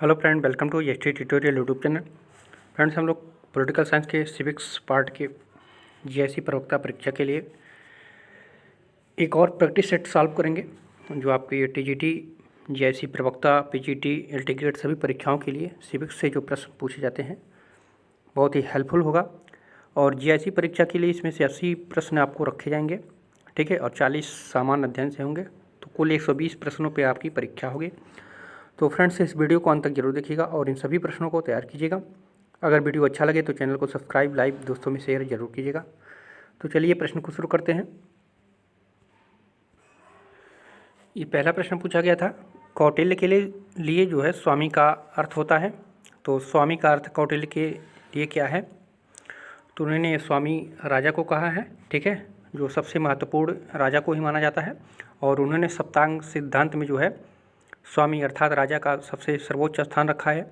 Hello friend, welcome to S T tutorial YouTube channel. Friends, हम लोग political science के civics part के GIC प्रवक्ता परीक्षा के लिए एक और प्रैक्टिस सेट सॉल्व करेंगे, जो आपकी टीजीटी, जीआईसी प्रवक्ता, पीजीटी, एलटी ग्रेड सभी परीक्षाओं के लिए सिविक्स से जो प्रश्न पूछे जाते हैं बहुत ही हेल्पफुल होगा। और जीआईसी परीक्षा के लिए इसमें से 80 प्रश्न आपको रखे जाएंगे, ठीक है, और 40 सामान्य अध्ययन से होंगे, तो कुल 120 प्रश्नों पर आपकी परीक्षा होगी। तो फ्रेंड्स, इस वीडियो को अंत तक जरूर देखिएगा और इन सभी प्रश्नों को तैयार कीजिएगा। अगर वीडियो अच्छा लगे तो चैनल को सब्सक्राइब, लाइक, दोस्तों में शेयर जरूर कीजिएगा। तो चलिए प्रश्न को शुरू करते हैं। ये पहला प्रश्न पूछा गया था, कौटिल्य के लिए जो है स्वामी का अर्थ होता है। तो स्वामी का अर्थ कौटिल्य के लिए क्या है? तो उन्होंने स्वामी राजा को कहा है, ठीक है, जो सबसे महत्वपूर्ण राजा को ही माना जाता है। और उन्होंने सप्तांग सिद्धांत में जो है स्वामी अर्थात राजा का सबसे सर्वोच्च स्थान रखा है।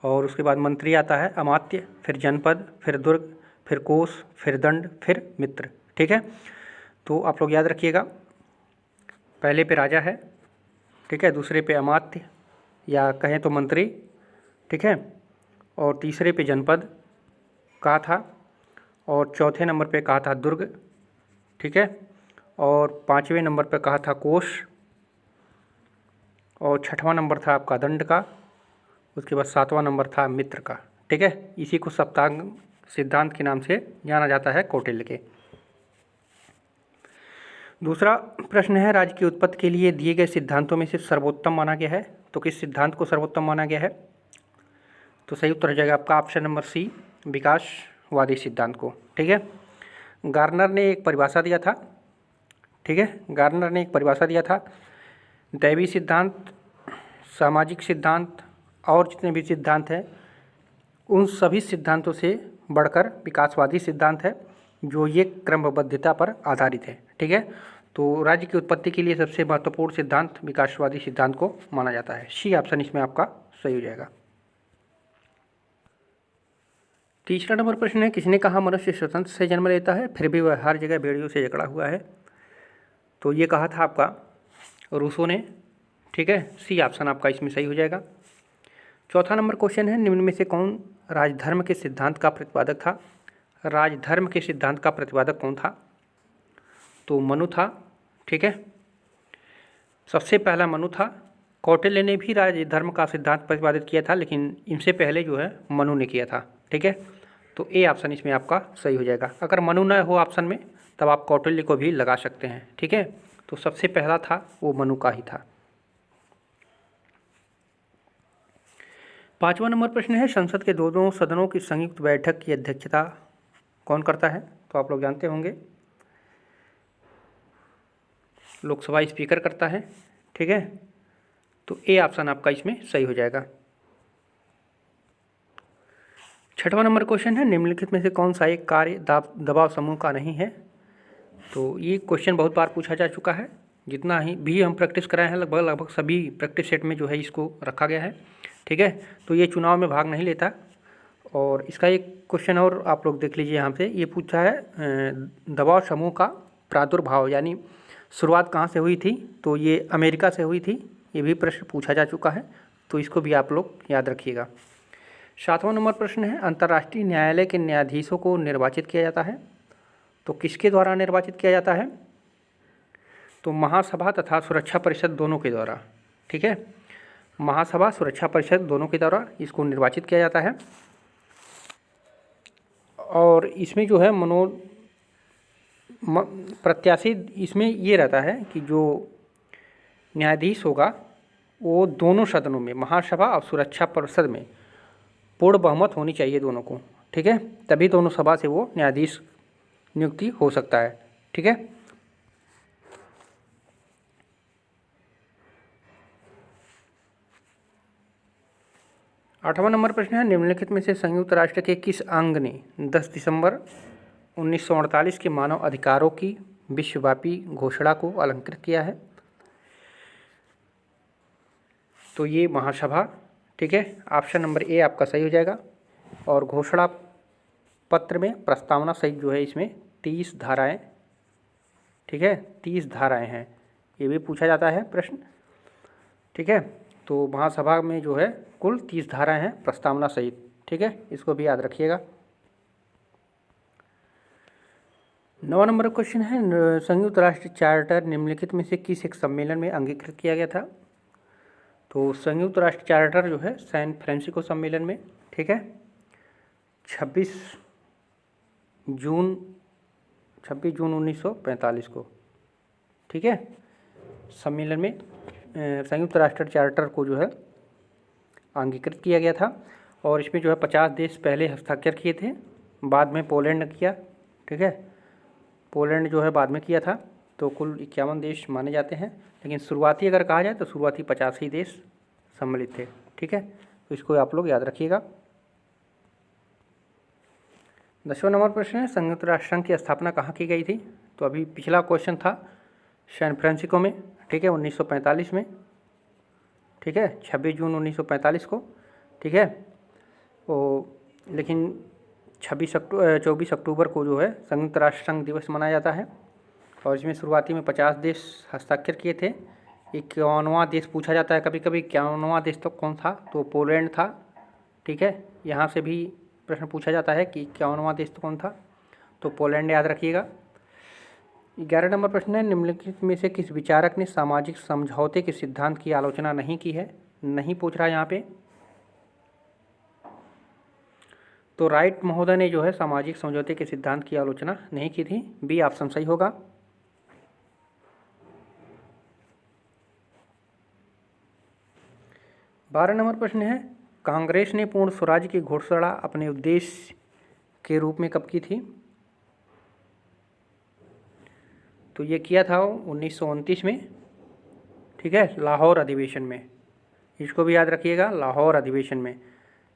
और उसके बाद मंत्री आता है, अमात्य, फिर जनपद, फिर दुर्ग, फिर कोष, फिर दंड, फिर मित्र, ठीक है। तो आप लोग याद रखिएगा, पहले पे राजा है, ठीक है, दूसरे पे अमात्य या कहें तो मंत्री, ठीक है, और तीसरे पे जनपद कहा था, और चौथे नंबर पे कहा था दुर्ग, ठीक है, और पाँचवें नंबर पे कहा था कोष, और छठवां नंबर था आपका दंड का, उसके बाद सातवां नंबर था मित्र का, ठीक है। इसी को सप्तांग सिद्धांत के नाम से जाना जाता है कौटिल्य के। दूसरा प्रश्न है, राज्य की उत्पत्ति के लिए दिए गए सिद्धांतों में से सर्वोत्तम माना गया है। तो किस सिद्धांत को सर्वोत्तम माना गया है? तो सही उत्तर हो जाएगा आपका ऑप्शन नंबर सी, विकासवादी सिद्धांत को, ठीक है। गार्नर ने एक परिभाषा दिया था, ठीक है, गार्नर ने एक परिभाषा दिया था, दैवी सिद्धांत, सामाजिक सिद्धांत और जितने भी सिद्धांत हैं उन सभी सिद्धांतों से बढ़कर विकासवादी सिद्धांत है, जो ये क्रमबद्धता पर आधारित है, ठीक है। तो राज्य की उत्पत्ति के लिए सबसे महत्वपूर्ण सिद्धांत विकासवादी सिद्धांत को माना जाता है। सी ऑप्शन इसमें आपका सही हो जाएगा। तीसरा नंबर प्रश्न है, किसने कहा मनुष्य स्वतंत्र से जन्म लेता है फिर भी वह हर जगह भेड़ियों से जकड़ा हुआ है? तो ये कहा था आपका रूसो ने, ठीक है। सी ऑप्शन आपका इसमें सही हो जाएगा। चौथा नंबर क्वेश्चन है, निम्न में से कौन राजधर्म के सिद्धांत का प्रतिपादक था? राजधर्म के सिद्धांत का प्रतिपादक कौन था? तो मनु था, ठीक है, सबसे पहला मनु था। कौटिल्य ने भी राजधर्म का सिद्धांत प्रतिपादित किया था, लेकिन इनसे पहले जो है मनु ने किया था, ठीक है। तो ए ऑप्शन इसमें आपका सही हो जाएगा। अगर मनु न हो ऑप्शन में तब आप कौटिल्य को भी लगा सकते हैं, ठीक है। तो सबसे पहला था वो मनु का ही था। पांचवा नंबर प्रश्न है, संसद के दोनों सदनों की संयुक्त बैठक की अध्यक्षता कौन करता है? तो आप लोग जानते होंगे, लोकसभा स्पीकर करता है, ठीक है। तो ए ऑप्शन आपका इसमें सही हो जाएगा। छठवां नंबर क्वेश्चन है, निम्नलिखित में से कौन सा एक कार्य दबाव समूह का नहीं है? तो ये क्वेश्चन बहुत बार पूछा जा चुका है, जितना ही भी हम प्रैक्टिस कराए हैं लगभग सभी प्रैक्टिस सेट में जो है इसको रखा गया है, ठीक है। तो ये चुनाव में भाग नहीं लेता। और इसका एक क्वेश्चन और आप लोग देख लीजिए, यहाँ पे ये पूछा है दबाव समूह का प्रादुर्भाव यानी शुरुआत कहाँ से हुई थी? तो ये अमेरिका से हुई थी। ये भी प्रश्न पूछा जा चुका है, तो इसको भी आप लोग याद रखिएगा। सातवां नंबर प्रश्न है, अंतर्राष्ट्रीय न्यायालय के न्यायाधीशों को निर्वाचित किया जाता है। तो किसके द्वारा निर्वाचित किया जाता है? तो महासभा तथा सुरक्षा परिषद दोनों के द्वारा, ठीक है। महासभा, सुरक्षा परिषद दोनों के द्वारा इसको निर्वाचित किया जाता है। और इसमें जो है प्रत्याशी इसमें ये रहता है कि जो न्यायाधीश होगा वो दोनों सदनों में, महासभा और सुरक्षा परिषद में पूर्ण बहुमत होनी चाहिए दोनों को, ठीक है, तभी दोनों सभा से वो न्यायाधीश नियुक्ति हो सकता है, ठीक है। आठवां नंबर प्रश्न है, निम्नलिखित में से संयुक्त राष्ट्र के किस अंग ने 10 दिसंबर 1948 के मानव अधिकारों की विश्वव्यापी घोषणा को अलंकृत किया है? तो ये महासभा, ठीक है, ऑप्शन नंबर ए आपका सही हो जाएगा। और घोषणा पत्र में प्रस्तावना सहित जो है इसमें 30 धाराएं, ठीक है, 30 धाराएं हैं। ये भी पूछा जाता है प्रश्न, ठीक है। तो महासभा में जो है कुल 30 धाराएं हैं प्रस्तावना सहित। ठीक है, इसको भी याद रखिएगा। 9 नंबर क्वेश्चन है, संयुक्त राष्ट्र चार्टर निम्नलिखित में से किस एक सम्मेलन में अंगीकृत किया गया था? तो संयुक्त राष्ट्र चार्टर जो है सैन फ्रांसिस्को सम्मेलन में, ठीक है, 26 जून 1945 को, ठीक है, सम्मेलन में संयुक्त राष्ट्र चार्टर को जो है अंगीकृत किया गया था। और इसमें जो है 50 देश पहले हस्ताक्षर किए थे, बाद में पोलैंड ने किया। ठीक है, पोलैंड जो है बाद में किया था। तो कुल 51 देश माने जाते हैं, लेकिन शुरुआती अगर कहा जाए तो शुरुआती 50 ही देश सम्मिलित थे। ठीक है, तो इसको आप लोग याद रखिएगा। 10वां नंबर प्रश्न है, संयुक्त राष्ट्र संघ की स्थापना कहाँ की गई थी? तो अभी पिछला क्वेश्चन था सैन फ्रांसिस्को में, ठीक है, 1945 में, ठीक है, 26 जून 1945 को, ठीक है। लेकिन 24 अक्टूबर को जो है संयुक्त राष्ट्र संघ दिवस मनाया जाता है। और इसमें शुरुआती में 50 देश हस्ताक्षर किए थे। 51वां देश पूछा जाता है कभी कभी, 51वां देश तो कौन था? तो पोलैंड था। ठीक है, यहाँ से भी प्रश्न पूछा जाता है कि 51वां देश तो कौन था? तो पोलैंड याद रखिएगा। 11 नंबर प्रश्न है, निम्नलिखित में से किस विचारक ने सामाजिक समझौते के सिद्धांत की आलोचना नहीं की है? नहीं पूछ रहा है यहाँ पे। तो राइट महोदय ने जो है सामाजिक समझौते के सिद्धांत की आलोचना नहीं की थी। बी ऑप्शन सही होगा। 12 नंबर प्रश्न है, कांग्रेस ने पूर्ण स्वराज की घोषणा अपने उद्देश्य के रूप में कब की थी? तो ये किया था 1929 में, ठीक है, लाहौर अधिवेशन में। इसको भी याद रखिएगा, लाहौर अधिवेशन में।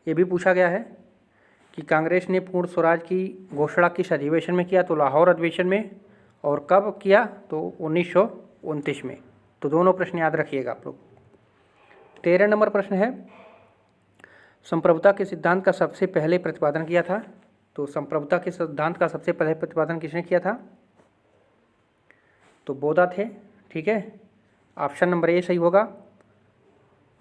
ये भी पूछा गया है कि कांग्रेस ने पूर्ण स्वराज की घोषणा किस अधिवेशन में किया? तो लाहौर अधिवेशन में। और कब किया? तो 1929 में। तो दोनों प्रश्न याद रखिएगा आप लोग। 13 नंबर प्रश्न है, संप्रभुता के सिद्धांत का सबसे पहले प्रतिपादन किया था? तो संप्रभुता के सिद्धांत का सबसे पहले प्रतिपादन किसने किया था? तो बोधा थे। ठीक है, ऑप्शन नंबर ए सही होगा।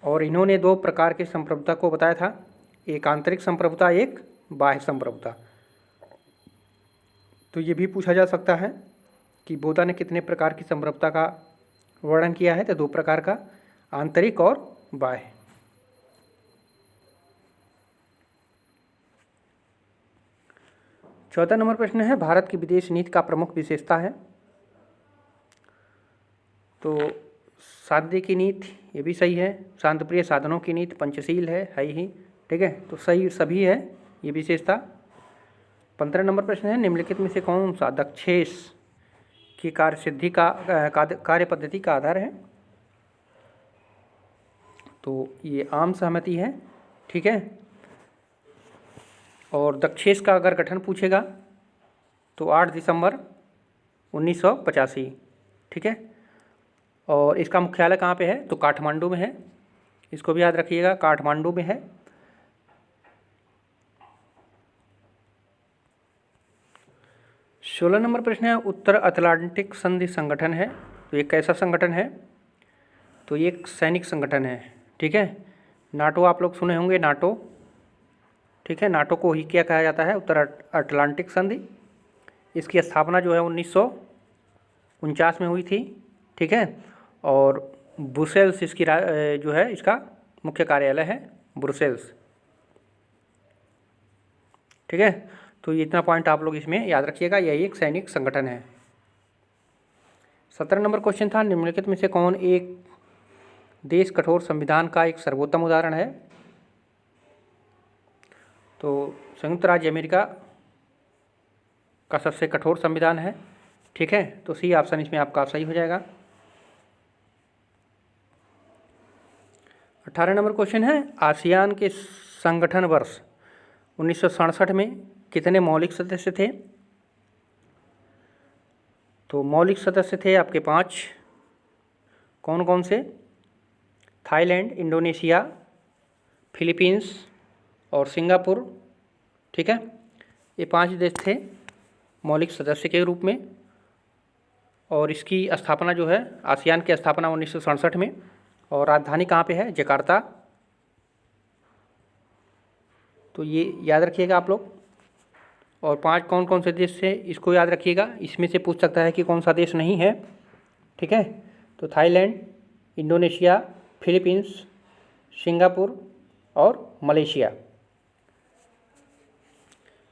और इन्होंने 2 प्रकार के संप्रभुता को बताया था, एक आंतरिक संप्रभुता, एक बाह्य संप्रभुता। तो ये भी पूछा जा सकता है कि बोधा ने कितने प्रकार की संप्रभुता का वर्णन किया है? तो 2 प्रकार का, आंतरिक और बाह्य। चौथा नंबर प्रश्न है, भारत की विदेश नीति का प्रमुख विशेषता है? तो साध्य की नीति, ये भी सही है। शांतिप्रिय साधनों की नीति, पंचशील है ही। ठीक है, तो सही सभी है ये विशेषता। 15 नंबर प्रश्न है, निम्नलिखित में से कौन सा दक्षेस की कार्यसिद्धि का कार्य पद्धति का आधार है? तो ये आम सहमति है। ठीक है, और दक्षेस का अगर गठन पूछेगा तो 8 दिसंबर 1985। ठीक है, और इसका मुख्यालय कहाँ पे है? तो काठमांडू में है। इसको भी याद रखिएगा, काठमांडू में है। 16 नंबर प्रश्न है, उत्तर अटलांटिक संधि संगठन है तो ये कैसा संगठन है? तो ये एक सैनिक संगठन है। ठीक है, नाटो आप लोग सुने होंगे, नाटो। ठीक है, नाटो को ही क्या कहा जाता है? उत्तर अटलांटिक संधि। इसकी स्थापना जो है 1949 में हुई थी। ठीक है, और ब्रुसेल्स इसकी जो है इसका मुख्य कार्यालय है, ब्रुसेल्स। ठीक है, तो ये इतना पॉइंट आप लोग इसमें याद रखिएगा, यही एक सैनिक संगठन है। 17 नंबर क्वेश्चन था, निम्नलिखित में से कौन एक देश कठोर संविधान का एक सर्वोत्तम उदाहरण है? तो संयुक्त राज्य अमेरिका का सबसे कठोर संविधान है। ठीक है, तो सी ऑप्शन इसमें आपका सही हो जाएगा। 18 नंबर क्वेश्चन है, आसियान के संगठन वर्ष 1967 में कितने मौलिक सदस्य थे? तो मौलिक सदस्य थे आपके 5। कौन कौन से? थाईलैंड, इंडोनेशिया, फिलीपींस और सिंगापुर। ठीक है, ये 5 देश थे मौलिक सदस्य के रूप में। और इसकी स्थापना जो है, आसियान की स्थापना 1967 में और राजधानी कहाँ पे है? जकार्ता। तो ये याद रखिएगा आप लोग। और 5 कौन कौन से देश से, इसको याद रखिएगा। इसमें से पूछ सकता है कि कौन सा देश नहीं है, ठीक है। तो थाईलैंड, इंडोनेशिया, फिलीपींस, सिंगापुर और मलेशिया।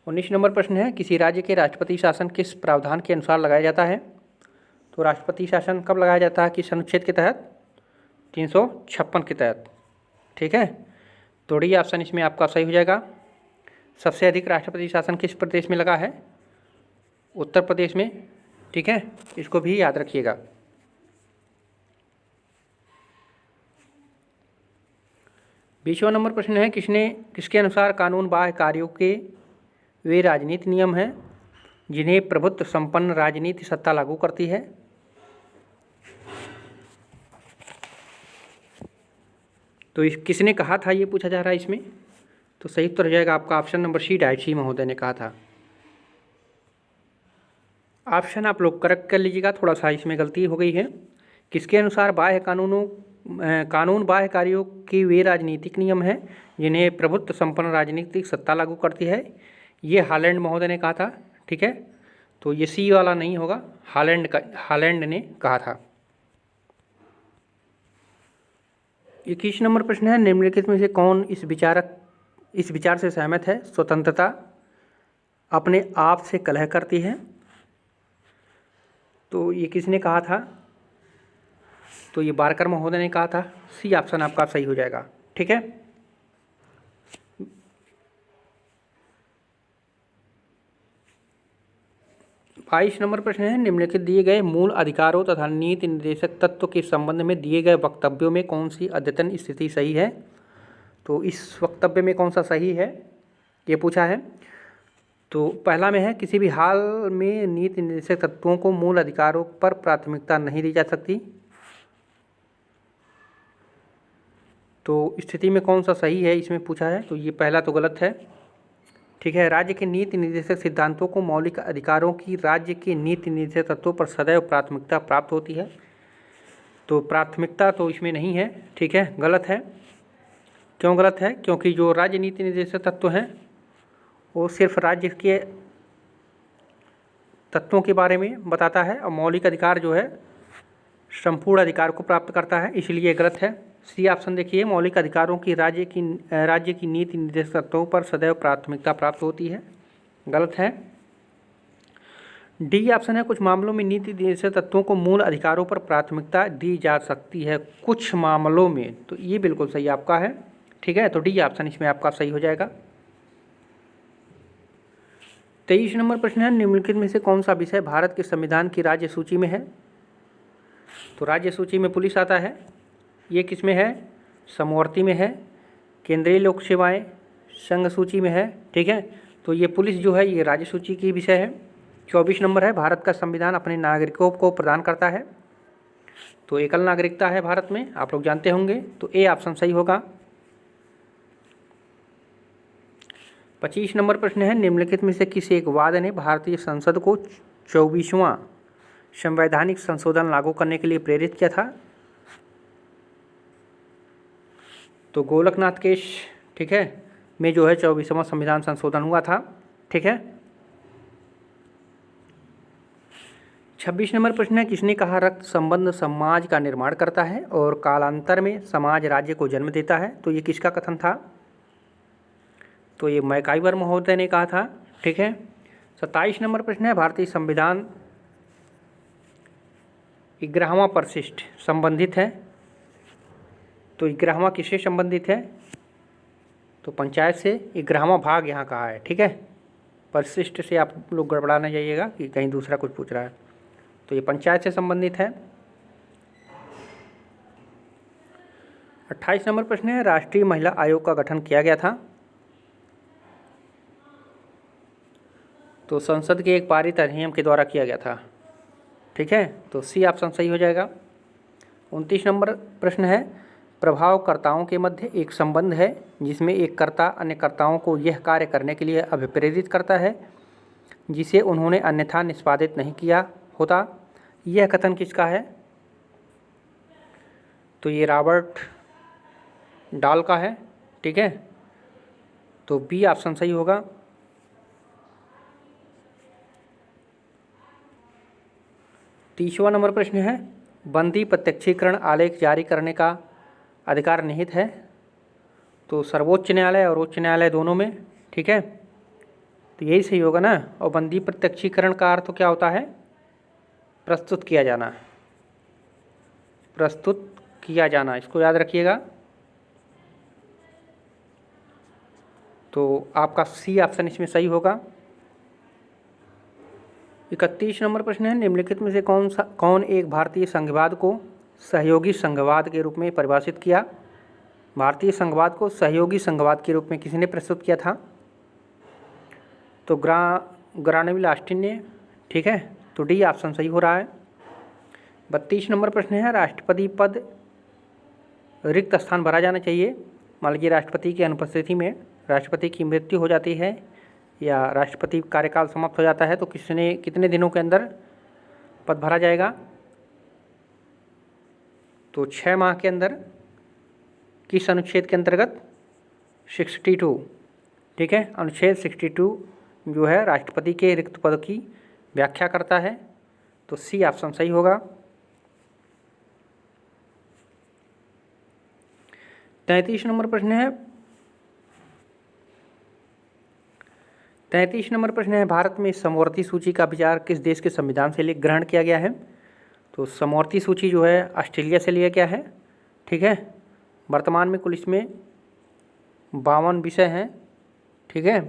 19 नंबर प्रश्न है, किसी राज्य के राष्ट्रपति शासन किस प्रावधान के अनुसार लगाया जाता है? तो राष्ट्रपति शासन कब लगाया जाता है? किस अनुच्छेद के तहत? 356 के तहत, ठीक है। तो डी ऑप्शन इसमें आपका सही हो जाएगा। सबसे अधिक राष्ट्रपति शासन किस प्रदेश में लगा है? उत्तर प्रदेश में, ठीक है। इसको भी याद रखिएगा। बीसवां नंबर प्रश्न है, किसके अनुसार कानून बाह्य कार्यों के वे राजनीति नियम हैं जिन्हें प्रभुत्व संपन्न राजनीति सत्ता लागू करती है? तो किसने कहा था, ये पूछा जा रहा है इसमें। तो सही उत्तर हो जाएगा आपका ऑप्शन नंबर सी, डायची महोदय ने कहा था। ऑप्शन आप लोग करेक्ट कर लीजिएगा, थोड़ा सा इसमें गलती हो गई है। किसके अनुसार कानून बाह्य कार्यों के वे राजनीतिक नियम हैं जिन्हें प्रभुत्व संपन्न राजनीतिक सत्ता लागू करती है? ये हॉलैंड महोदय ने कहा था, ठीक है। तो ये सी वाला नहीं होगा, हॉलैंड ने कहा था। 21 नंबर प्रश्न है, निम्नलिखित में से कौन इस विचार से सहमत है? स्वतंत्रता अपने आप से कलह करती है। तो ये किसने कहा था? तो ये बारकर महोदय ने कहा था। सी ऑप्शन आपका सही हो जाएगा, ठीक है। 22 नंबर प्रश्न है, निम्नलिखित दिए गए मूल अधिकारों तथा नीति निर्देशक तत्व के संबंध में दिए गए वक्तव्यों में कौन सी अद्यतन स्थिति सही है? तो इस वक्तव्य में कौन सा सही है, ये पूछा है। तो पहला में है, किसी भी हाल में नीति निर्देशक तत्वों को मूल अधिकारों पर प्राथमिकता नहीं दी जा सकती। तो स्थिति में कौन सा सही है, इसमें पूछा है। तो ये पहला तो गलत है, ठीक है। राज्य के नीति निर्देशक सिद्धांतों को मौलिक अधिकारों की राज्य के नीति निर्देशक तत्वों पर सदैव प्राथमिकता प्राप्त होती है। तो प्राथमिकता तो इसमें नहीं है, ठीक है, गलत है। क्यों गलत है? क्योंकि जो राज्य नीति निर्देशक तत्व हैं वो सिर्फ राज्य के तत्वों के बारे में बताता है और मौलिक अधिकार जो है संपूर्ण अधिकार को प्राप्त करता है, इसलिए गलत है। सी ऑप्शन देखिए, मौलिक अधिकारों की राज्य की नीति निर्देशक तत्वों पर सदैव प्राथमिकता प्राप्त होती है, गलत है। डी ऑप्शन है, कुछ मामलों में नीति निर्देशक तत्वों को मूल अधिकारों पर प्राथमिकता दी जा सकती है, कुछ मामलों में। तो ये बिल्कुल सही आपका है, ठीक है। तो डी ऑप्शन इसमें आपका सही हो जाएगा। 23 नंबर प्रश्न है, निम्नलिखित में से कौन सा विषय भारत के संविधान की राज्य सूची में है? तो राज्य सूची में पुलिस आता है। ये किस में है? समवर्ती में है। केंद्रीय लोक सेवाएं संघ सूची में है, ठीक है। तो ये पुलिस जो है ये राज्य सूची की विषय है। 24 नंबर है, भारत का संविधान अपने नागरिकों को प्रदान करता है। तो एकल नागरिकता है भारत में, आप लोग जानते होंगे। तो ए ऑप्शन सही होगा। 25 नंबर प्रश्न है, निम्नलिखित में से किस एक वाद ने भारतीय संसद को 24वां संवैधानिक संशोधन लागू करने के लिए प्रेरित किया था? तो गोलकनाथ केस, ठीक है, में जो है 24वां संविधान संशोधन हुआ था, ठीक है। 26 नंबर प्रश्न है, किसने कहा रक्त संबंध समाज का निर्माण करता है और कालांतर में समाज राज्य को जन्म देता है? तो ये किसका कथन था? तो ये मैकाइवर महोदय ने कहा था, ठीक है। 27 नंबर प्रश्न है, भारतीय संविधान 11वां परिशिष्ट संबंधित है। तो 11वां किससे संबंधित है? तो पंचायत से। 11वां भाग यहाँ कहा है, ठीक है। परिशिष्ट से आप लोग गड़बड़ा नहीं जाइएगा कि कहीं दूसरा कुछ पूछ रहा है। तो ये पंचायत से संबंधित है। 28 नंबर प्रश्न है, राष्ट्रीय महिला आयोग का गठन किया गया था। तो संसद के एक पारित अधिनियम के द्वारा किया गया था, ठीक है। तो सी ऑप्शन सही हो जाएगा। 29 नंबर प्रश्न है, प्रभावकर्ताओं के मध्य एक संबंध है जिसमें एक कर्ता अन्य कर्ताओं को यह कार्य करने के लिए अभिप्रेरित करता है जिसे उन्होंने अन्यथा निष्पादित नहीं किया होता। यह कथन किसका है? तो ये रॉबर्ट डाल का है, ठीक है। तो बी ऑप्शन सही होगा। तीसवा नंबर प्रश्न है, बंदी प्रत्यक्षीकरण आलेख जारी करने का अधिकार निहित है। तो सर्वोच्च न्यायालय और उच्च न्यायालय दोनों में, ठीक है। तो यही सही होगा ना। और बंदी प्रत्यक्षीकरण का अर्थ तो क्या होता है? प्रस्तुत किया जाना, प्रस्तुत किया जाना, इसको याद रखिएगा। तो आपका सी ऑप्शन इसमें सही होगा। 31 नंबर प्रश्न है, निम्नलिखित में से कौन एक भारतीय संघवाद को सहयोगी संघवाद के रूप में परिभाषित किया? भारतीय संघवाद को सहयोगी संघवाद के रूप में किसने प्रस्तुत किया था? तो ग्रानविल ऑस्टिन ने, ठीक है। तो डी ऑप्शन सही हो रहा है। 32 नंबर प्रश्न है, राष्ट्रपति पद रिक्त स्थान भरा जाना चाहिए। मान लीजिए राष्ट्रपति की अनुपस्थिति में राष्ट्रपति की मृत्यु हो जाती है या राष्ट्रपति कार्यकाल समाप्त हो जाता है, तो कितने दिनों के अंदर पद भरा जाएगा? तो 6 माह के अंदर। किस अनुच्छेद के अंतर्गत? 62, ठीक है। अनुच्छेद 62 जो है राष्ट्रपति के रिक्त पद की व्याख्या करता है। तो सी ऑप्शन सही होगा। 33 नंबर प्रश्न है, 33 नंबर प्रश्न है, भारत में समवर्ती सूची का विचार किस देश के संविधान से ग्रहण किया गया है? तो समवर्ती सूची जो है ऑस्ट्रेलिया से लिया गया है, ठीक है। वर्तमान में कुल इसमें 52 विषय हैं, ठीक है।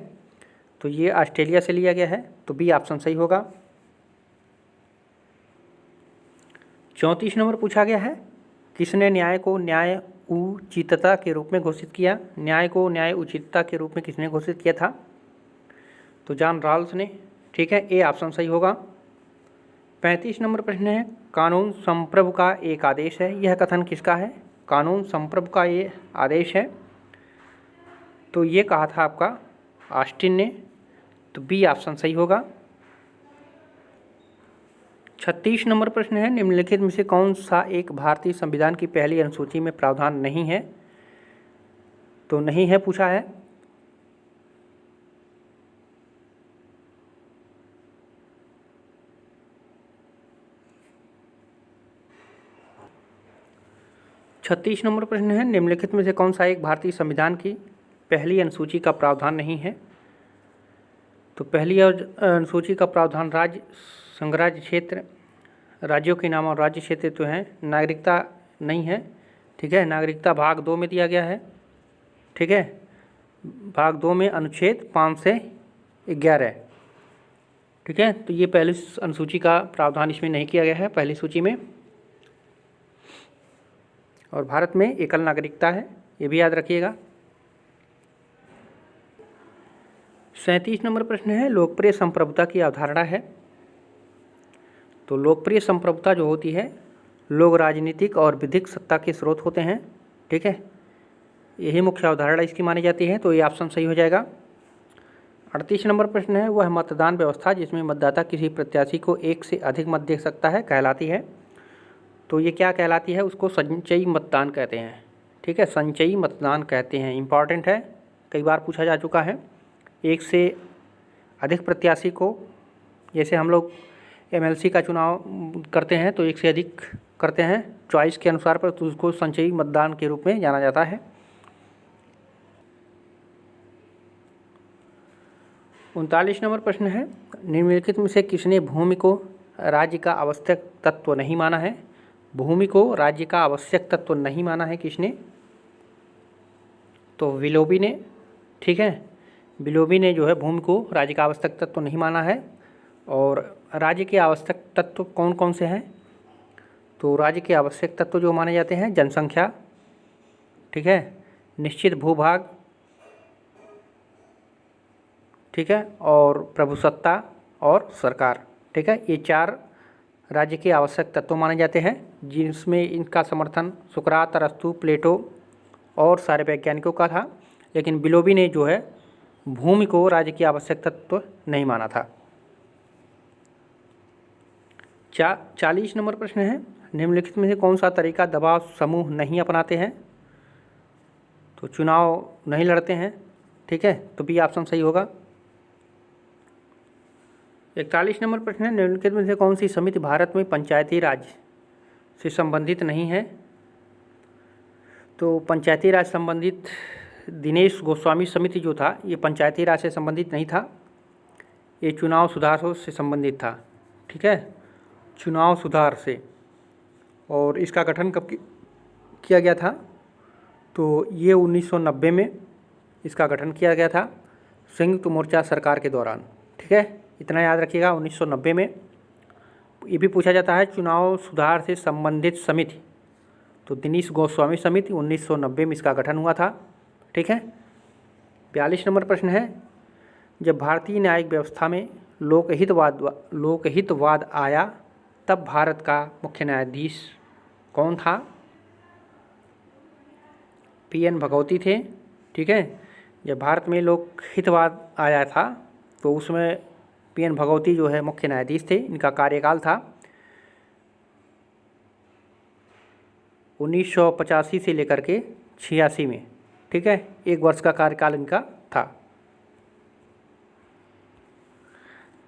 तो ये ऑस्ट्रेलिया से लिया गया है। तो बी ऑप्शन सही होगा। 34 नंबर पूछा गया है, किसने न्याय को न्याय उचितता के रूप में घोषित किया? न्याय को न्याय उचितता के रूप में किसने घोषित किया था? तो जॉन रॉल्स ने, ठीक है। ए ऑप्शन सही होगा। 35 नंबर प्रश्न है, कानून संप्रभु का एक आदेश है, यह कथन किसका है? कानून संप्रभु का ये आदेश है, तो ये कहा था आपका ऑस्टिन ने। तो बी ऑप्शन सही होगा। 36 नंबर प्रश्न है, निम्नलिखित में से कौन सा एक भारतीय संविधान की पहली अनुसूची में प्रावधान नहीं है? तो नहीं है पूछा है। छत्तीस नंबर प्रश्न है, निम्नलिखित में से कौन सा एक भारतीय संविधान की पहली अनुसूची का प्रावधान नहीं है? तो पहली अनुसूची का प्रावधान राज्य, संघराज्य क्षेत्र, राज्यों के नाम और राज्य क्षेत्र तो हैं, नागरिकता नहीं है, ठीक है। नागरिकता भाग 2 में दिया गया है, ठीक है। भाग 2 में अनुच्छेद 5 से 11, ठीक है। तो ये पहली अनुसूची का प्रावधान इसमें नहीं किया गया है, पहली सूची में। और भारत में एकल नागरिकता है, ये भी याद रखिएगा। 37 नंबर प्रश्न है, लोकप्रिय संप्रभुता की अवधारणा है। तो लोकप्रिय संप्रभुता जो होती है, लोग राजनीतिक और विधिक सत्ता के स्रोत होते हैं, ठीक है। यही मुख्य अवधारणा इसकी मानी जाती है। तो ये ऑप्शन सही हो जाएगा। 38 नंबर प्रश्न है, वह मतदान व्यवस्था जिसमें मतदाता किसी प्रत्याशी को एक से अधिक मत दे सकता है कहलाती है। तो ये क्या कहलाती है? उसको संचयी मतदान कहते हैं, ठीक है। संचयी मतदान कहते हैं, इम्पॉर्टेंट है, कई बार पूछा जा चुका है। एक से अधिक प्रत्याशी को, जैसे हम लोग एमएलसी का चुनाव करते हैं तो एक से अधिक करते हैं चॉइस के अनुसार पर, तो उसको संचयी मतदान के रूप में जाना जाता है। 39 नंबर प्रश्न है, निम्नलिखित में से किसने भूमि को राज्य का आवश्यक तत्व नहीं माना है? भूमि को राज्य का आवश्यक तत्व नहीं माना है किसने? तो विलोबी ने, ठीक है। विलोबी ने जो है भूमि को राज्य का आवश्यक तत्व नहीं माना है। और राज्य के आवश्यक तत्व कौन कौन से हैं? तो राज्य के आवश्यक तत्व जो माने जाते हैं, जनसंख्या, ठीक है, निश्चित भूभाग, ठीक है, और प्रभुसत्ता और सरकार, ठीक है। ये 4 राज्य के आवश्यक तत्व माने जाते हैं, जिसमें इनका समर्थन सुकरात, अरस्तु, प्लेटो और सारे वैज्ञानिकों का था। लेकिन विलोबी ने जो है भूमि को राज्य की आवश्यक तत्व नहीं माना था। 40 नंबर प्रश्न है, निम्नलिखित में से कौन सा तरीका दबाव समूह नहीं अपनाते हैं? तो चुनाव नहीं लड़ते हैं, ठीक है, तो बी ऑप्शन सही होगा। 41 नंबर प्रश्न है, निम्नलिखित में से कौन सी समिति भारत में पंचायती राज से संबंधित नहीं है? तो पंचायती राज संबंधित दिनेश गोस्वामी समिति जो था ये पंचायती राज से संबंधित नहीं था, ये चुनाव सुधार से संबंधित था, ठीक है, चुनाव सुधार से। और इसका गठन कब किया गया था? तो ये 1990 में इसका गठन किया गया था संयुक्त मोर्चा सरकार के दौरान, ठीक है, इतना याद रखिएगा। 1990 में ये भी पूछा जाता है चुनाव सुधार से संबंधित समिति, तो दिनेश गोस्वामी समिति 1990 में इसका गठन हुआ था, ठीक है। 42 नंबर प्रश्न है, जब भारतीय न्यायिक व्यवस्था में लोकहितवाद आया तब भारत का मुख्य न्यायाधीश कौन था? पीएन भगवती थे, ठीक है। जब भारत में लोकहितवाद आया था तो उसमें पीएन भगवती जो है मुख्य न्यायाधीश थे। इनका कार्यकाल था 1985 से लेकर के 86 में, ठीक है, 1 वर्ष का कार्यकाल इनका था।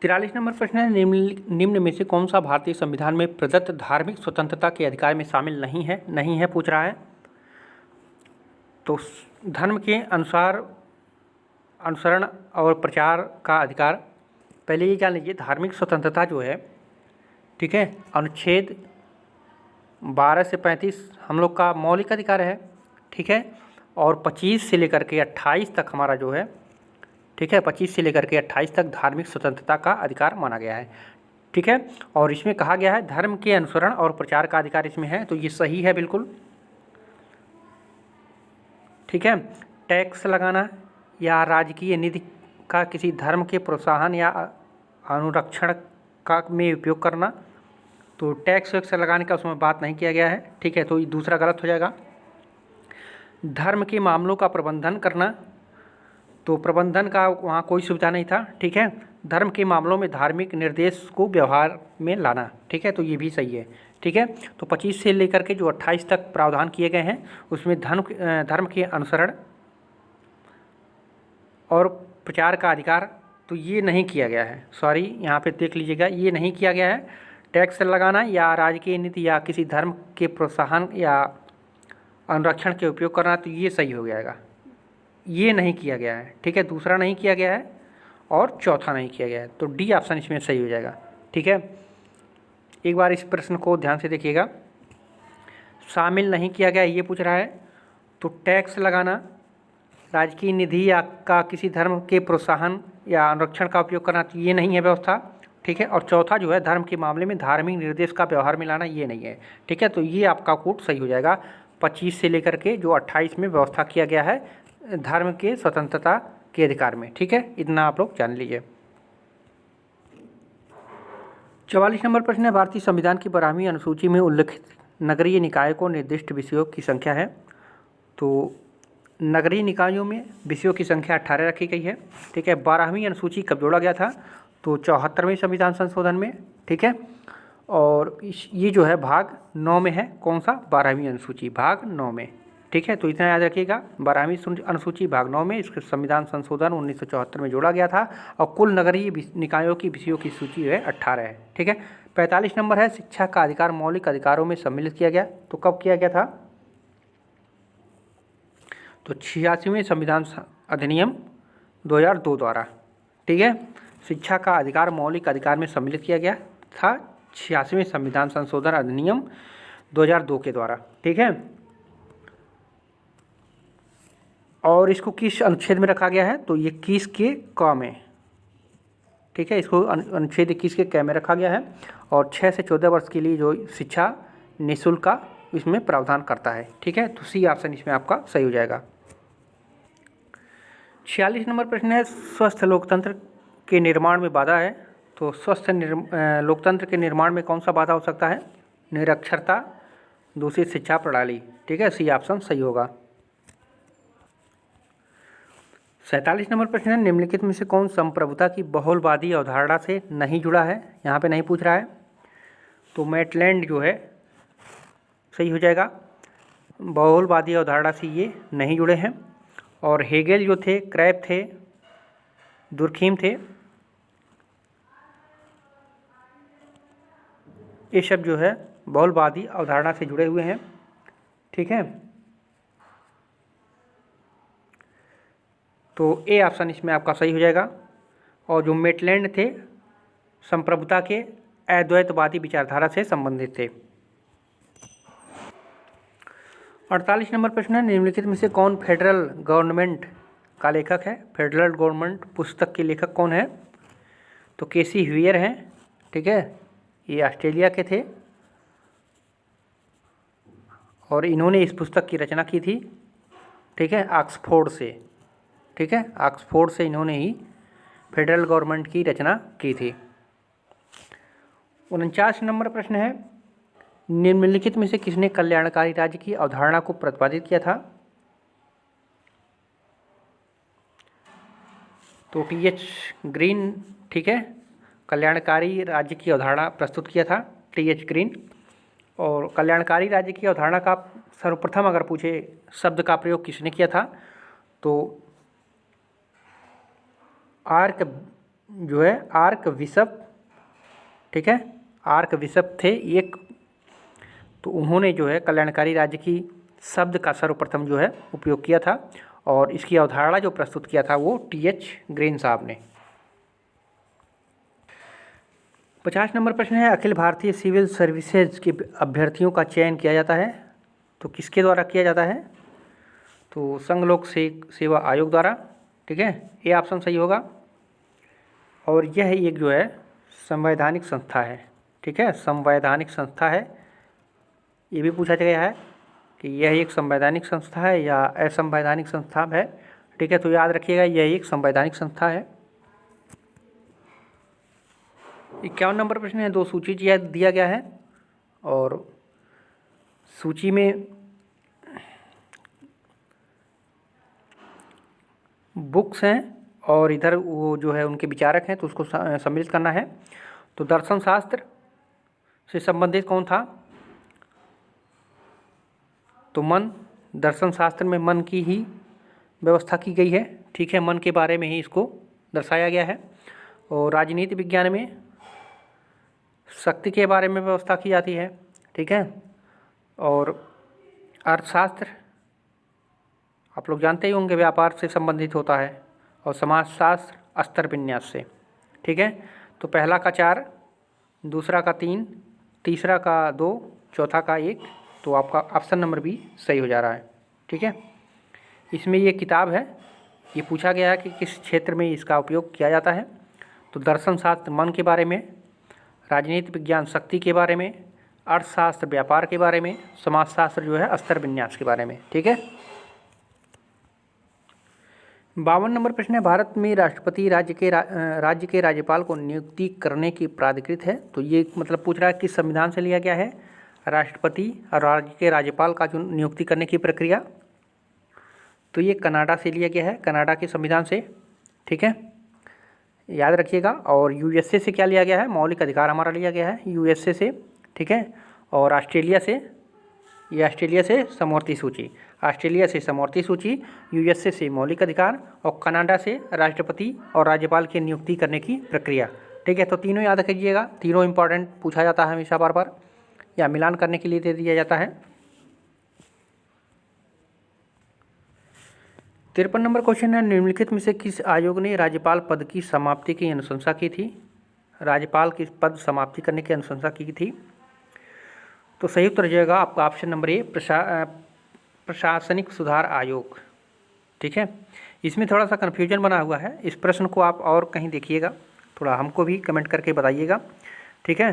43 नंबर प्रश्न है, निम्न में से कौन सा भारतीय संविधान में प्रदत्त धार्मिक स्वतंत्रता के अधिकार में शामिल नहीं है पूछ रहा है। तो धर्म के अनुसरण और प्रचार का अधिकार, पहले ये जान लीजिए धार्मिक स्वतंत्रता जो है, ठीक है, अनुच्छेद 12 से 35 हम लोग का मौलिक अधिकार है, ठीक है, और 25 से लेकर के 28 तक हमारा जो है, ठीक है, 25 से लेकर के 28 तक धार्मिक स्वतंत्रता का अधिकार माना गया है, ठीक है। और इसमें कहा गया है धर्म के अनुसरण और प्रचार का अधिकार इसमें है, तो ये सही है बिल्कुल, ठीक है। टैक्स लगाना या राजकीय निधि का किसी धर्म के प्रोत्साहन या अनुरक्षण का में उपयोग करना, तो टैक्स वैक्स लगाने का उसमें बात नहीं किया गया है, ठीक है, तो ये दूसरा गलत हो जाएगा। धर्म के मामलों का प्रबंधन करना, तो प्रबंधन का वहाँ कोई सुविधा नहीं था, ठीक है। धर्म के मामलों में धार्मिक निर्देश को व्यवहार में लाना, ठीक है, तो ये भी सही है, ठीक है। तो 25 से लेकर के जो 28 तक प्रावधान किए गए हैं उसमें धर्म के अनुसरण और प्रचार का अधिकार तो ये नहीं किया गया है, सॉरी यहाँ पे देख लीजिएगा, ये नहीं किया गया है। टैक्स लगाना या राजकीय नीति या किसी धर्म के प्रोत्साहन या अनुरक्षण के उपयोग करना, तो ये सही हो जाएगा, ये नहीं किया गया है, ठीक है, दूसरा नहीं किया गया है और चौथा नहीं किया गया है, तो डी ऑप्शन इसमें सही हो जाएगा, ठीक है। एक बार इस प्रश्न को ध्यान से देखिएगा, शामिल नहीं किया गया ये पूछ रहा है, तो टैक्स लगाना, राजकीय निधि या का किसी धर्म के प्रोत्साहन या अनुरक्षण का उपयोग करना, तो ये नहीं है व्यवस्था, ठीक है। और चौथा जो है धर्म के मामले में धार्मिक निर्देश का व्यवहार में लाना, ये नहीं है, ठीक है, तो ये आपका कोड सही हो जाएगा। 25 से लेकर के जो 28 में व्यवस्था किया गया है धर्म के स्वतंत्रता के अधिकार में, ठीक है, इतना आप लोग जान लीजिए। 44 नंबर प्रश्न है, भारतीय संविधान की 12वीं अनुसूची में उल्लिखित नगरीय निकाय को निर्दिष्ट विषयों की संख्या है। तो नगरीय निकायों में विषयों की संख्या 18 रखी गई है, ठीक है। 12वीं अनुसूची कब जोड़ा गया था? तो 74वें संविधान संशोधन में, ठीक है। और ये जो है भाग 9 में है, कौन सा? 12वीं अनुसूची भाग 9 में, ठीक है। तो इतना याद रखिएगा, 12वीं अनुसूची भाग 9 में इसके संविधान संशोधन 1974 में जोड़ा गया था और कुल नगरीय निकायों की विषयों की सूची है 18 है, ठीक है। 45 नंबर है, शिक्षा का अधिकार मौलिक अधिकारों में सम्मिलित किया गया, तो कब किया गया था? तो 86वें संविधान अधिनियम 2002 द्वारा, ठीक है। शिक्षा का अधिकार मौलिक अधिकार में सम्मिलित किया गया था 86वें संविधान संशोधन अधिनियम 2002 के द्वारा, ठीक है। और इसको किस अनुच्छेद में रखा गया है? तो 21 के क में, ठीक है, इसको अनुच्छेद 21 के क में रखा गया है और 6 से 14 वर्ष के लिए जो शिक्षा निःशुल्क का इसमें प्रावधान करता है, ठीक है। तो सी ऑप्शन इसमें आपका सही हो जाएगा। 46 नंबर प्रश्न है, स्वस्थ लोकतंत्र के निर्माण में बाधा है, तो स्वस्थ लोकतंत्र के निर्माण में कौन सा बाधा हो सकता है? निरक्षरता, दूसरी शिक्षा प्रणाली, ठीक है, सी ऑप्शन सही होगा। 47 नंबर प्रश्न है, निम्नलिखित में से कौन संप्रभुता की बहुलवादी अवधारणा से नहीं जुड़ा है? यहाँ पे नहीं पूछ रहा है। तो मैटलैंड जो है सही हो जाएगा। बहुलवादी अवधारणा से ये नहीं जुड़े हैं। और हेगेल जो थे, क्रैब थे, दुर्खीम थे, ये सब जो है बहुलवादी अवधारणा से जुड़े हुए हैं। ठीक है, तो ए ऑप्शन इसमें आपका सही हो जाएगा। और जो मेटलैंड थे, संप्रभुता के अद्वैतवादी विचारधारा से संबंधित थे। 48 नंबर प्रश्न है, निम्नलिखित में से कौन फेडरल गवर्नमेंट का लेखक है? फेडरल गवर्नमेंट पुस्तक के लेखक कौन है? तो केसी ह्यूयर हैं। ठीक है, ये ऑस्ट्रेलिया के थे और इन्होंने इस पुस्तक की रचना की थी। ठीक है, ऑक्सफोर्ड से। ठीक है, ऑक्सफोर्ड से इन्होंने ही फेडरल गवर्नमेंट की रचना की थी। 49 नंबर प्रश्न है, निम्नलिखित में से किसने कल्याणकारी राज्य की अवधारणा को प्रतिपादित किया था? तो टी.एच. ग्रीन। ठीक है, कल्याणकारी राज्य की अवधारणा प्रस्तुत किया था टी.एच. ग्रीन। और कल्याणकारी राज्य की अवधारणा का सर्वप्रथम अगर पूछे शब्द का प्रयोग किसने किया था, तो आर्क जो है आर्क बिशप। ठीक है, आर्क बिशप थे एक, तो उन्होंने जो है कल्याणकारी राज्य की शब्द का सर्वप्रथम जो है उपयोग किया था और इसकी अवधारणा जो प्रस्तुत किया था वो टी.एच. ग्रीन साहब ने। 50 नंबर प्रश्न है, अखिल भारतीय सिविल सर्विसेज के अभ्यर्थियों का चयन किया जाता है तो किसके द्वारा किया जाता है? तो संघ लोक सेवा आयोग द्वारा। ठीक है, ये ऑप्शन सही होगा। और यह एक जो है संवैधानिक संस्था है। ठीक है, संवैधानिक संस्था है। ये भी पूछा गया है कि यह एक संवैधानिक संस्था है या असंवैधानिक संस्था है। ठीक है, तो याद रखिएगा यह एक संवैधानिक संस्था है। 51 नंबर प्रश्न है, दो सूची दिया गया है और सूची में बुक्स हैं और इधर वो जो है उनके विचारक हैं, तो उसको सम्मिलित करना है। तो दर्शन शास्त्र से संबंधित कौन था? तो मन। दर्शन शास्त्र में मन की ही व्यवस्था की गई है। ठीक है, मन के बारे में ही इसको दर्शाया गया है। और राजनीति विज्ञान में शक्ति के बारे में व्यवस्था की जाती है। ठीक है, और अर्थशास्त्र आप लोग जानते ही होंगे व्यापार से संबंधित होता है। और समाजशास्त्र स्तर विन्यास से। ठीक है, तो पहला का 4, दूसरा का 3, तीसरा का 2, चौथा का 1, तो आपका ऑप्शन नंबर बी सही हो जा रहा है। ठीक है, इसमें ये किताब है, ये पूछा गया है कि किस क्षेत्र में इसका उपयोग किया जाता है। तो दर्शन शास्त्र मन के बारे में, राजनीति विज्ञान शक्ति के बारे में, अर्थशास्त्र व्यापार के बारे में, समाजशास्त्र जो है स्तर विन्यास के बारे में। ठीक है, 52 नंबर प्रश्न है, भारत में राष्ट्रपति राज्य के राज्यपाल को नियुक्ति करने की प्राधिकृत है। तो ये मतलब पूछ रहा है किस संविधान से लिया गया है राष्ट्रपति और राज्य के राज्यपाल का जो नियुक्ति करने की प्रक्रिया? तो ये कनाडा से लिया गया है, कनाडा के संविधान से। ठीक है, याद रखिएगा। और यूएसए से क्या लिया गया है? मौलिक अधिकार हमारा लिया गया है यूएसए से। ठीक है, और ऑस्ट्रेलिया से, ये ऑस्ट्रेलिया से समवर्ती सूची, ऑस्ट्रेलिया से समवर्ती सूची, यूएसए से मौलिक अधिकार और कनाडा से राष्ट्रपति और राज्यपाल की नियुक्ति करने की प्रक्रिया। ठीक है, तो तीनों याद रखिएगा, तीनों इंपॉर्टेंट पूछा जाता है हमेशा बार बार, या मिलान करने के लिए दे दिया जाता है। 53 नंबर क्वेश्चन है, निम्नलिखित में से किस आयोग ने राज्यपाल पद की समाप्ति की अनुशंसा की थी? राज्यपाल की पद समाप्ति करने की अनुशंसा की थी। तो सही उत्तर जाएगा आपका ऑप्शन नंबर ए, प्रशासनिक सुधार आयोग। ठीक है, इसमें थोड़ा सा कन्फ्यूजन बना हुआ है, इस प्रश्न को आप और कहीं देखिएगा, थोड़ा हमको भी कमेंट करके बताइएगा। ठीक है,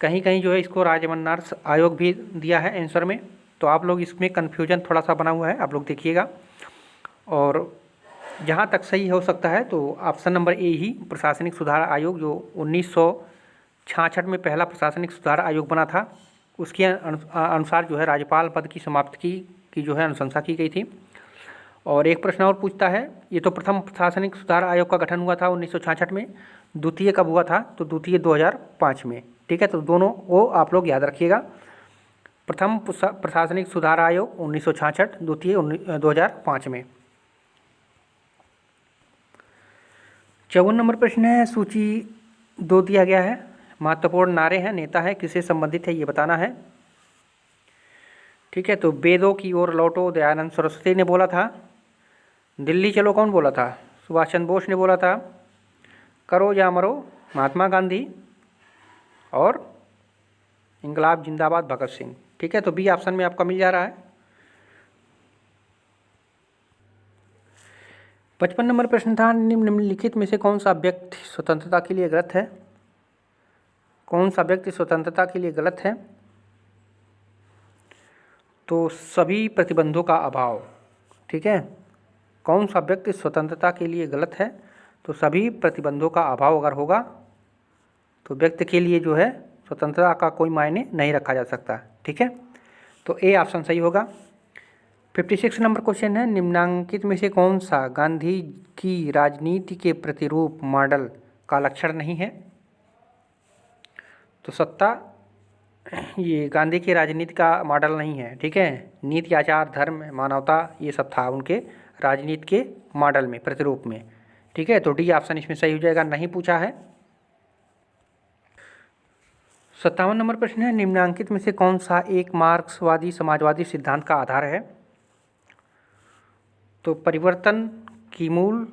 कहीं कहीं जो है इसको राजमन्नार आयोग भी दिया है आंसर में, तो आप लोग इसमें कन्फ्यूजन थोड़ा सा बना हुआ है, आप लोग देखिएगा। और जहाँ तक सही हो सकता है तो ऑप्शन नंबर ए ही, प्रशासनिक सुधार आयोग, जो 1966 में पहला प्रशासनिक सुधार आयोग बना था, उसके अनुसार जो है राज्यपाल पद की समाप्ति की जो है अनुशंसा की गई थी। और एक प्रश्न और पूछता है, ये तो प्रथम प्रशासनिक सुधार आयोग का गठन हुआ था 1966 में, द्वितीय कब हुआ था? तो द्वितीय 2005 में। ठीक है, तो दोनों वो आप लोग याद रखिएगा। प्रथम प्रशासनिक सुधार आयोग 1966, द्वितीय 2005 में। 54 नंबर प्रश्न है, सूची 2 दिया गया है। महत्वपूर्ण नारे हैं, नेता है, किससे संबंधित है ये बताना है। ठीक है, तो वेदों की ओर लौटो दयानंद सरस्वती ने बोला था। दिल्ली चलो कौन बोला था? सुभाष चंद्र बोस ने बोला था। करो या मरो महात्मा गांधी। और इंकलाब जिंदाबाद भगत सिंह। ठीक है, तो बी ऑप्शन में आपका मिल जा रहा है। 55 नंबर प्रश्न था, निम्नलिखित में से कौन सा व्यक्ति स्वतंत्रता के लिए गलत है? कौन सा व्यक्ति स्वतंत्रता के लिए गलत है? तो सभी प्रतिबंधों का अभाव। ठीक है, कौन सा व्यक्ति स्वतंत्रता के लिए गलत है? तो सभी प्रतिबंधों का अभाव अगर होगा तो व्यक्ति के लिए जो है स्वतंत्रता का कोई मायने नहीं रखा जा सकता। ठीक है, तो ए ऑप्शन सही होगा। 56 नंबर क्वेश्चन है, निम्नांकित में से कौन सा गांधी की राजनीति के प्रतिरूप मॉडल का लक्षण नहीं है? तो सत्ता ये गांधी की राजनीति का मॉडल नहीं है। ठीक है, नीति, आचार, धर्म, मानवता ये सब था उनके राजनीति के मॉडल में, प्रतिरूप में। ठीक है, तो डी ऑप्शन इसमें सही हो जाएगा, नहीं पूछा है। 57 नंबर प्रश्न है, निम्नांकित में से कौन सा एक मार्क्सवादी समाजवादी सिद्धांत का आधार है? तो परिवर्तन की मूल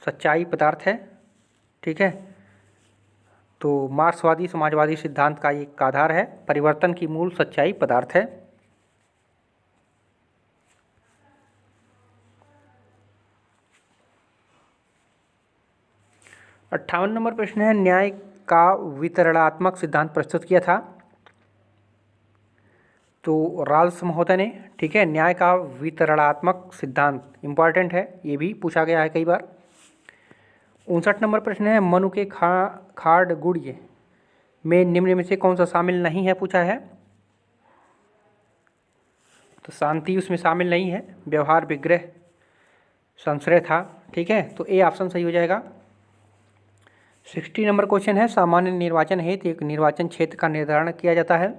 सच्चाई पदार्थ है। ठीक है, तो मार्क्सवादी समाजवादी सिद्धांत का एक आधार है, परिवर्तन की मूल सच्चाई पदार्थ है। 58 नंबर प्रश्न है, न्याय का वितरणात्मक सिद्धांत प्रस्तुत किया था? तो राल्स महोदय ने। ठीक है, न्याय का वितरणात्मक सिद्धांत इंपॉर्टेंट है, ये भी पूछा गया है कई बार। 59 नंबर प्रश्न है, मनु के खाड़गुड़िये में निम्न में से कौन सा शामिल नहीं है पूछा है? तो शांति उसमें शामिल नहीं है, व्यवहार, विग्रह, संश्रय था। ठीक है, तो ए ऑप्शन सही हो जाएगा। 60 नंबर क्वेश्चन है, सामान्य निर्वाचन हेतु एक निर्वाचन क्षेत्र का निर्धारण किया जाता है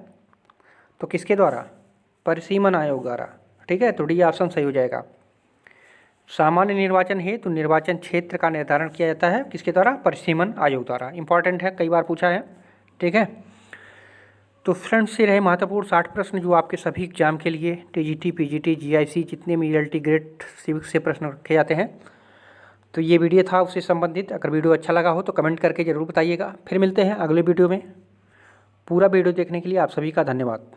तो किसके द्वारा? परिसीमन आयोग द्वारा। ठीक है, तो डी ऑप्शन सही हो जाएगा। सामान्य निर्वाचन हेतु निर्वाचन क्षेत्र का निर्धारण किया जाता है किसके द्वारा? परिसीमन आयोग द्वारा। इंपॉर्टेंट है, कई बार पूछा है। ठीक है, तो फ्रेंड्स ये रहे महत्वपूर्ण 60 प्रश्न जो आपके सभी एग्जाम के लिए टीजीटी, पीजीटी, जीआईसी जितने भी ईएलटी ग्रेड सिविक्स से प्रश्न रखे जाते हैं। तो ये वीडियो था उससे संबंधित। अगर वीडियो अच्छा लगा हो तो कमेंट करके ज़रूर बताइएगा। फिर मिलते हैं अगले वीडियो में। पूरा वीडियो देखने के लिए आप सभी का धन्यवाद।